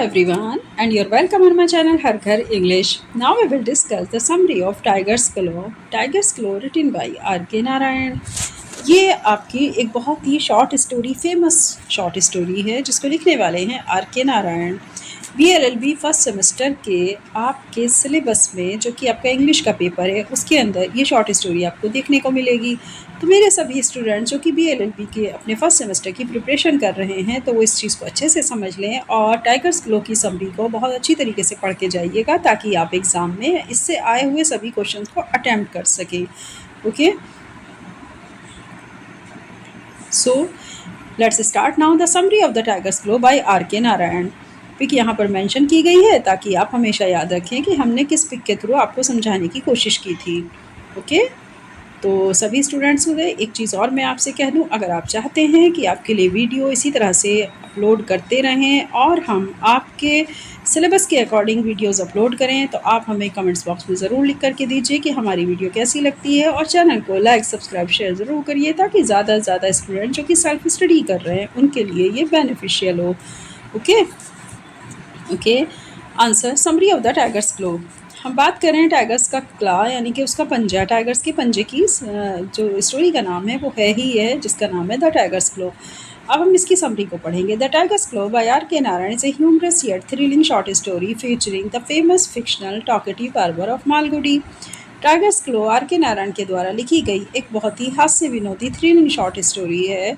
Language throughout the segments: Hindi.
everyone, and you're welcome on my channel Har Ghar English. Now we will discuss the summary of Tiger's Claw. Tiger's Claw written by R.K. Narayan. ये आपकी एक बहुत ही short story, famous short story है जिसको लिखने वाले हैं R.K. Narayan. BLLB first semester के आपके सिलेबस में जो कि आपका इंग्लिश का पेपर है उसके अंदर ये शॉर्ट स्टोरी आपको देखने को मिलेगी। तो मेरे सभी स्टूडेंट्स जो कि BLLB के अपने फर्स्ट सेमेस्टर की प्रिपरेशन कर रहे हैं तो वो इस चीज़ को अच्छे से समझ लें और टाइगर्स क्लो की समरी को बहुत अच्छी तरीके से पढ़ के जाइएगा ताकि आप एग्ज़ाम में इससे आए हुए सभी क्वेश्चन को अटैम्प्ट कर सकें। Okay, so let's start now the summary of the tiger's claw by R.K. Narayan. Pick यहाँ पर मेंशन की गई है ताकि आप हमेशा याद रखें कि हमने किस पिक के थ्रू आपको समझाने की कोशिश की थी। ओके, तो सभी स्टूडेंट्स हो गए। एक चीज़ और मैं आपसे कह दूं, अगर आप चाहते हैं कि आपके लिए वीडियो इसी तरह से अपलोड करते रहें और हम आपके सिलेबस के अकॉर्डिंग वीडियोस अपलोड करें तो आप हमें कमेंट्स बॉक्स में ज़रूर लिख करके दीजिए कि हमारी वीडियो कैसी लगती है और चैनल को लाइक सब्सक्राइब शेयर ज़रूर करिए ताकि ज़्यादा से ज़्यादा स्टूडेंट जो कि सेल्फ स्टडी कर रहे हैं उनके लिए ये बेनिफिशियल हो। Okay, answer summary of the tiger's claw. हम बात करें टाइगर्स का क्ला यानी कि उसका पंजा, टाइगर्स के पंजे की जो स्टोरी का नाम है वो है जिसका नाम है द टाइगर्स क्लो। अब हम इसकी समरी को पढ़ेंगे। The tiger's claw by R.K. Narayan is a humorous yet thrilling short story featuring the famous fictional talkative barber of Malgudi. Tiger's claw R.K. Narayan के द्वारा लिखी गई एक बहुत ही हास्य विनोदी थ्रिलिंग शॉर्ट स्टोरी है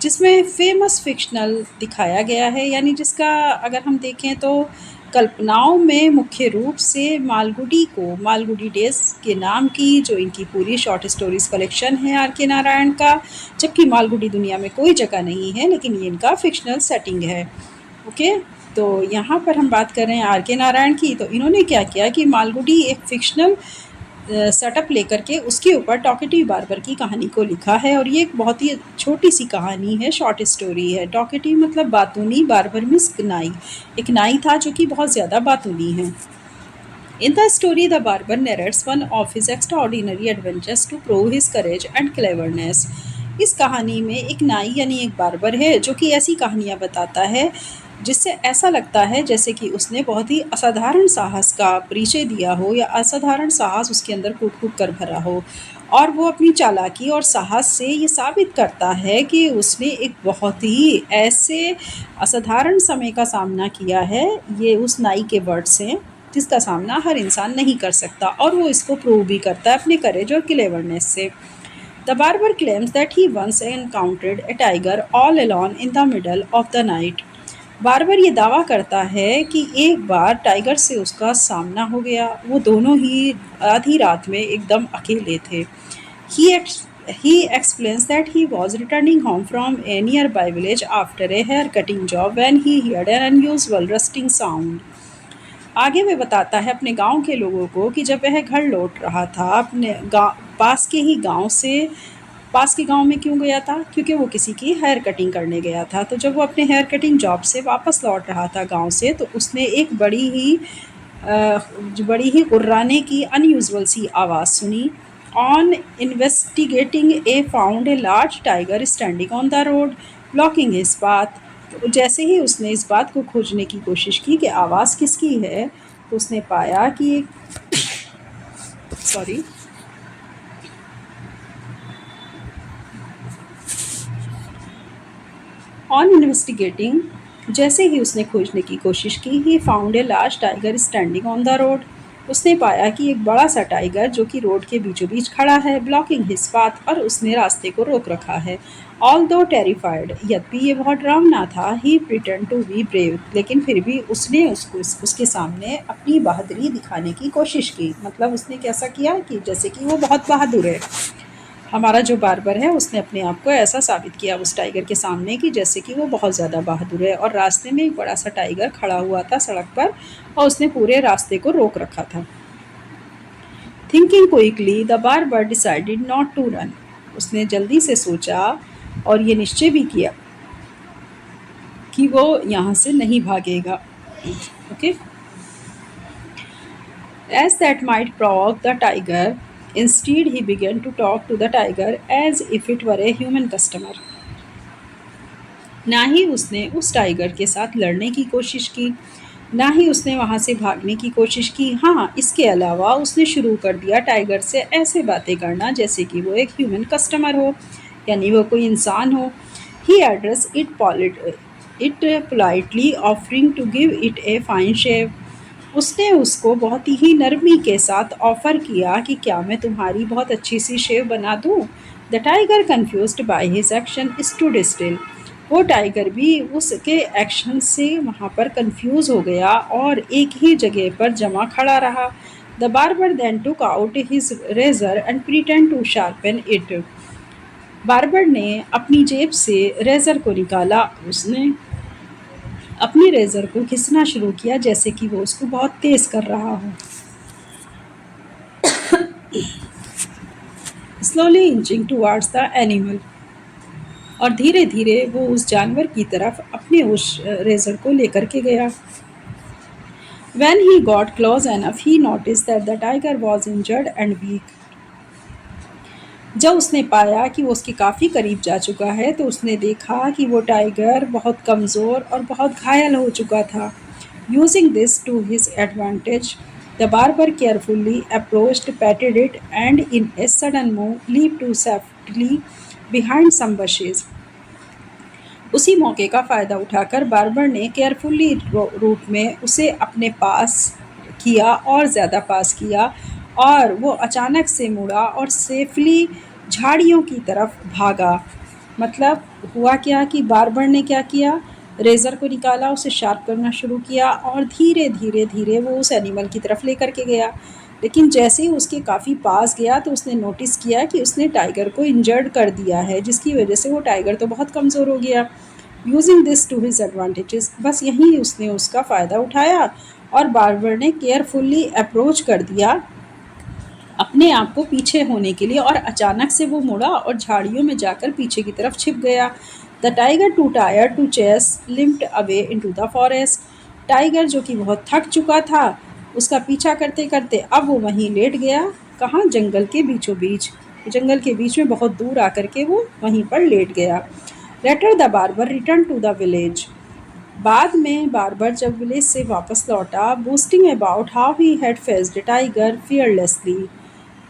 जिसमें फेमस फिक्शनल दिखाया गया है, यानी जिसका अगर हम देखें तो कल्पनाओं में मुख्य रूप से मालगुडी डेज के नाम की जो इनकी पूरी शॉर्ट स्टोरीज कलेक्शन है R.K. नारायण का, जबकि मालगुडी दुनिया में कोई जगह नहीं है लेकिन ये इनका फिक्शनल सेटिंग है। ओके, तो यहाँ पर हम बात कर रहे हैं R.K. नारायण की, तो इन्होंने क्या किया कि मालगुडी एक फिक्शनल सेटअप लेकर के उसके ऊपर टॉकेटिव बार्बर की कहानी को लिखा है और ये एक बहुत ही छोटी सी कहानी है, शॉर्ट स्टोरी है। टॉकेटिव मतलब बातूनी, बार्बर मीन्स नाई। एक नाई था जो कि बहुत ज़्यादा बातूनी है। In the story, the barber narrates one of his extraordinary adventures to prove his courage and cleverness. इस कहानी में एक नाई यानी एक बार्बर है जो कि ऐसी कहानियाँ बताता है जिससे ऐसा लगता है जैसे कि उसने बहुत ही असाधारण साहस का परिचय दिया हो या असाधारण साहस उसके अंदर कूट कूट कर भरा हो, और वो अपनी चालाकी और साहस से ये साबित करता है कि उसने एक बहुत ही ऐसे असाधारण समय का सामना किया है, ये उस नाई के वर्ड्स हैं, जिसका सामना हर इंसान नहीं कर सकता, और वो इसको प्रूव भी करता है अपने करेज और क्लेवरनेस से। The barber claims that he once encountered a tiger all alone in the middle of the night. Barber ये दावा करता है कि एक बार टाइगर से उसका सामना हो गया, वो दोनों ही आधी रात में एकदम अकेले थे। He explains that he was returning home from a nearby village after a hair cutting job when he heard an unusual rustling sound. आगे में बताता है अपने गांव के लोगों को कि जब वह घर लौट रहा था अपने पास के गांव में क्यों गया था, क्योंकि वो किसी की हेयर कटिंग करने गया था। तो जब वो अपने हेयर कटिंग जॉब से वापस लौट रहा था गांव से, तो उसने एक बड़ी ही गुर्राने की अनयूजुअल सी आवाज़ सुनी। On investigating A found a large tiger standing on the road blocking his path. तो जैसे ही उसने इस बात को खोजने की कोशिश की कि आवाज़ किसकी है, तो उसने पाया कि ऑन इन्वेस्टिगेटिंग, जैसे ही उसने खोजने की कोशिश की, he found a large tiger standing on the road. उसने पाया कि एक बड़ा सा टाइगर जो कि रोड के बीचों बीच खड़ा है, ब्लॉकिंग हिज पाथ, और उसने रास्ते को रोक रखा है। ऑल दो टेरिफाइड, यद्यपि ये बहुत डरावना था, ही प्रिटेंड टू बी ब्रेव, लेकिन फिर भी उसने उसके सामने अपनी बहादुरी दिखाने की कोशिश की। मतलब उसने कैसा किया कि जैसे कि वो बहुत बहादुर है। हमारा जो बार्बर है उसने अपने आप को ऐसा साबित किया उस टाइगर के सामने कि जैसे कि वो बहुत ज़्यादा बहादुर है, और रास्ते में एक बड़ा सा टाइगर खड़ा हुआ था सड़क पर और उसने पूरे रास्ते को रोक रखा था। Thinking quickly the barber decided not to run. उसने जल्दी से सोचा और ये निश्चय भी किया कि वो यहाँ से नहीं भागेगा। Okay, as that might provoke the tiger, Instead, he began to talk to the tiger as if it were a human customer. ना ही उसने उस टाइगर के साथ लड़ने की कोशिश की, ना ही उसने वहाँ से भागने की कोशिश की। हाँ, इसके अलावा उसने शुरू कर दिया टाइगर से ऐसे बातें करना जैसे कि वो एक ह्यूमन कस्टमर हो, यानी वो कोई इंसान हो। He address it politely offering to give it a fine shave. उसने उसको बहुत ही नरमी के साथ ऑफर किया कि क्या मैं तुम्हारी बहुत अच्छी सी शेव बना दूं। The tiger confused by his action stood still. वो टाइगर भी उसके एक्शन से वहाँ पर कंफ्यूज हो गया और एक ही जगह पर जमा खड़ा रहा। The barber then took out his razor and pretend to sharpen it. Barber ने अपनी जेब से रेजर को निकाला। उसने अपनी रेजर को घिसना शुरू किया जैसे कि वो उसको बहुत तेज कर रहा हो। Slowly inching towards the animal. और धीरे धीरे वो उस जानवर की तरफ अपने उस रेजर को लेकर के गया। When he got close enough, he noticed that the tiger was injured and weak. जब उसने पाया कि वो उसके काफ़ी करीब जा चुका है तो उसने देखा कि वो टाइगर बहुत कमज़ोर और बहुत घायल हो चुका था। Using this to his advantage, the barber carefully approached, patted it, and in a sudden move, leaped to safely behind some bushes. उसी मौके का फ़ायदा उठाकर बार्बर ने केयरफुली रूप में उसे अपने पास किया और ज़्यादा पास किया और वो अचानक से मुड़ा और सेफली झाड़ियों की तरफ भागा। मतलब हुआ क्या कि बार्बर ने क्या किया, रेज़र को निकाला, उसे शार्प करना शुरू किया और धीरे धीरे धीरे वो उस एनिमल की तरफ लेकर के गया। लेकिन जैसे ही उसके काफ़ी पास गया तो उसने नोटिस किया कि उसने टाइगर को इंजर्ड कर दिया है, जिसकी वजह से वो टाइगर तो बहुत कमज़ोर हो गया। Using this to his advantages, बस यहीं उसने उसका फ़ायदा उठाया और बार्बर ने केयरफुल्ली अप्रोच कर दिया अपने आप को पीछे होने के लिए और अचानक से वो मुड़ा और झाड़ियों में जाकर पीछे की तरफ छिप गया। The tiger too tired to chase limped away into the forest. Tiger जो कि बहुत थक चुका था, उसका पीछा करते करते अब वो वहीं लेट गया। कहाँ? जंगल के बीचों बीच। जंगल के बीच में बहुत दूर आकर के वो वहीं पर लेट गया। Later the barber return to the village. बाद में बार्बर जब विलेज से वापस लौटा, boasting about how he had faced tiger fearlessly,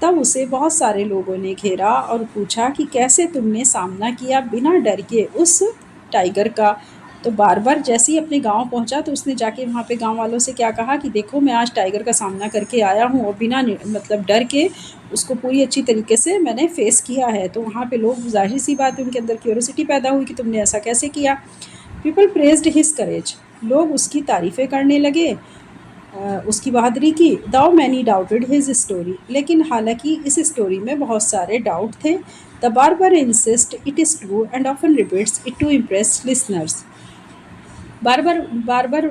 तब उसे बहुत सारे लोगों ने घेरा और पूछा कि कैसे तुमने सामना किया बिना डर के उस टाइगर का। तो बार्बर जैसे ही अपने गांव पहुंचा तो उसने जाके वहाँ पे गांव वालों से क्या कहा कि देखो मैं आज टाइगर का सामना करके आया हूँ और बिना मतलब डर के उसको पूरी अच्छी तरीके से मैंने फेस किया है। तो वहाँ पे लोग, जाहिर सी बात है, उनके अंदर क्यूरियोसिटी पैदा हुई कि तुमने ऐसा कैसे किया। People praised his courage. लोग उसकी तारीफ़ें करने लगे, उसकी बहादुरी की। Though many doubted his story, लेकिन हालांकि इस स्टोरी में बहुत सारे डाउट थे। The barber insist it is true and often repeats it to impress listeners. Barber barber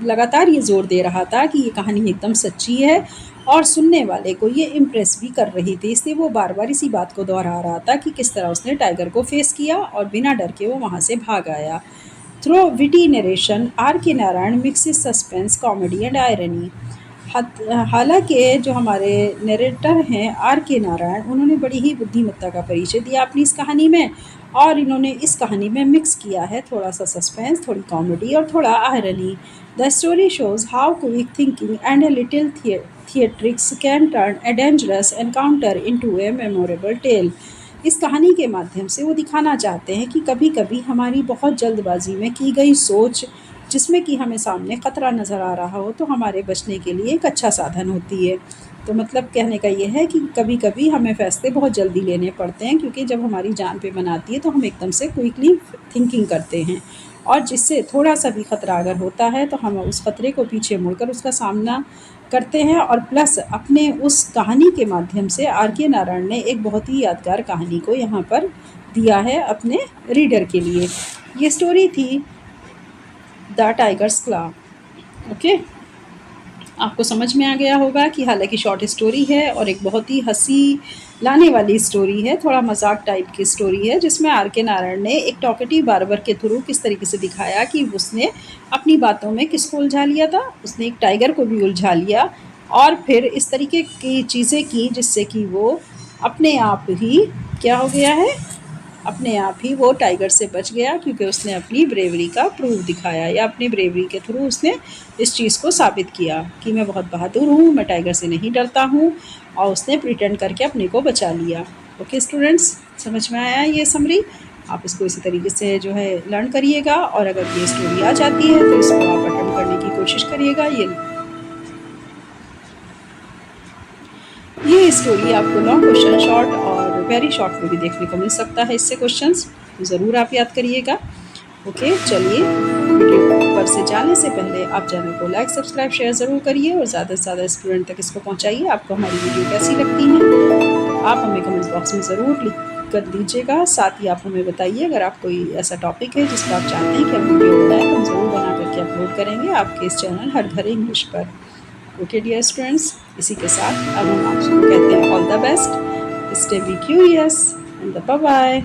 लगातार ये जोर दे रहा था कि ये कहानी एकदम सच्ची है और सुनने वाले को ये इम्प्रेस भी कर रही थी, इसलिए वो बार बार इसी बात को दोहरा रहा था कि किस तरह उसने टाइगर को फेस किया और बिना डर के वो वहाँ से भाग आया। थ्रू विटी नरेशन, आर के Narayan mixes suspense, comedy and irony. हालांकि जो हमारे नरेटर हैं आर के नारायण, उन्होंने बड़ी ही बुद्धिमत्ता का परिचय दिया अपनी इस कहानी में और इन्होंने इस कहानी में मिक्स किया है थोड़ा सा सस्पेंस, थोड़ी कॉमेडी और थोड़ा irony. The story shows how quick thinking and a little theatrics can turn a dangerous encounter into a memorable tale. इस कहानी के माध्यम से वो दिखाना चाहते हैं कि कभी कभी हमारी बहुत जल्दबाजी में की गई सोच, जिसमें कि हमें सामने ख़तरा नज़र आ रहा हो, तो हमारे बचने के लिए एक अच्छा साधन होती है। तो मतलब कहने का ये है कि कभी कभी हमें फ़ैसले बहुत जल्दी लेने पड़ते हैं, क्योंकि जब हमारी जान पे बन आती है तो हम एकदम से क्विकली थिंकिंग करते हैं और जिससे थोड़ा सा भी ख़तरा अगर होता है तो हम उस ख़तरे को पीछे मुड़कर उसका सामना करते हैं। और प्लस अपने उस कहानी के माध्यम से आर के नारायण ने एक बहुत ही यादगार कहानी को यहाँ पर दिया है अपने रीडर के लिए। ये स्टोरी थी द टाइगर्स क्ला। ओके, आपको समझ में आ गया होगा कि हालांकि शॉर्ट स्टोरी है और एक बहुत ही हंसी लाने वाली स्टोरी है, थोड़ा मजाक टाइप की स्टोरी है, जिसमें आर के नारायण ने एक टॉकेटिव बार्बर के थ्रू किस तरीके से दिखाया कि उसने अपनी बातों में किसको उलझा लिया था। उसने एक टाइगर को भी उलझा लिया और फिर इस तरीके की चीज़ें की जिससे कि वो अपने आप ही क्या हो गया है, अपने आप ही वो टाइगर से बच गया, क्योंकि उसने अपनी ब्रेवरी का प्रूफ दिखाया, या अपनी ब्रेवरी के थ्रू उसने इस चीज़ को साबित किया कि मैं बहुत बहादुर हूँ, मैं टाइगर से नहीं डरता हूँ, और उसने प्रिटेंड करके अपने को बचा लिया। ओके स्टूडेंट्स, समझ में आया ये समरी? आप इसको इसी तरीके से जो है लर्न करिएगा, और अगर ये स्टोरी आ जाती है तो इसको आप अटेम्प्ट करने की कोशिश करिएगा। ये स्टोरी आपको लॉन्ग क्वेश्चन, शॉर्ट और वेरी शॉर्ट में भी देखने को मिल सकता है इससे क्वेश्चंस, तो ज़रूर आप याद करिएगा। ओके, चलिए वीडियो पर से जाने से पहले आप चैनल को लाइक, सब्सक्राइब, शेयर ज़रूर करिए, और ज़्यादा से ज़्यादा स्टूडेंट तक इसको पहुंचाइए। आपको हमारी वीडियो कैसी लगती है आप हमें कमेंट्स बॉक्स में ज़रूर लिख कर दीजिएगा। साथ ही आप हमें बताइए अगर आप कोई ऐसा टॉपिक है जिस पर आप चाहते हैं कि हम वीडियो बनाएं, तो हम ज़रूर बना करके अपलोड करेंगे आपके इस चैनल हर घर इंग्लिश पर। ओके डियर स्टूडेंट्स, इसी के साथ अब हम आपको कहते हैं all the best, stay be curious and bye bye.